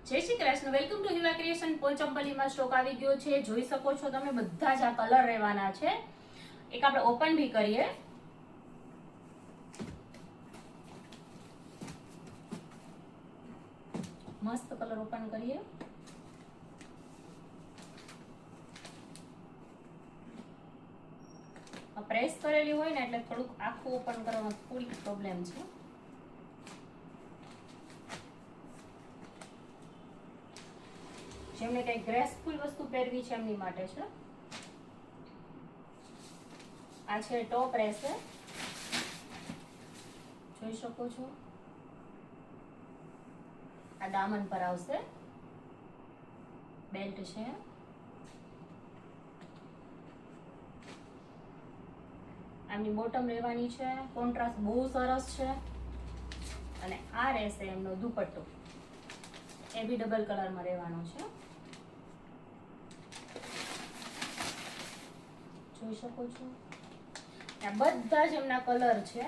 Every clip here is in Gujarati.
જય Shri Krishna, welcome to Hiva creation. પોચંપલીમાં સ્ટોક આવી ગયો છે. જોઈ શકો છો તમે, બધા જ આ કલર રહેવાના છે. એક આપણે ઓપન બી કરીએ. મસ્ત કલર ઓપન કરીએ. પ્રેસ કરેલી હોય ને એટલે થોડુંક આખું ઓપન કરવામાં થોડીક પ્રોબ્લેમ છે. જેમને કઈ ગ્રેસફુલ વસ્તુ પહેરવી છે એમની માટે છે. આ છે ટોપ રહેશે, જોઈ શકો છો. આ દામન પર આવશે, બેલ્ટ છે. આમની બોટમ રહેવાની છે, કોન્ટ્રાસ્ટ બહુ સરસ છે. અને આ રહેશે એમનો દુપટ્ટો, એ બી ડબલ કલરમાં રહેવાનો છે. જોઈ શકો છો. આ બધા જ એમના કલર છે,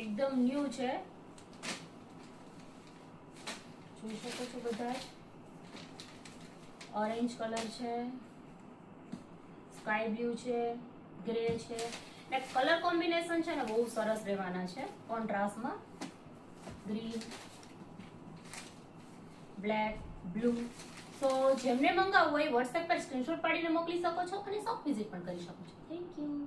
એકદમ ન્યૂ છે. જોઈ શકો છો બધા જ. ઓરેન્જ કલર છે, સ્કાય બ્લુ છે, ગ્રે છે. ને કલર કોમ્બિનેશન છે ને બહુ સરસ રહેવાના છે. કોન્ટ્રાસ્ટમાં ગ્રીન, બ્લેક, બ્લુ. તો જેમને મંગાવવું હોય વોટ્સએપ પર સ્ક્રીનશોટ પાડીને મોકલી શકો છો અને શોપ વિઝિટ પણ કરી શકો છો. Thank you.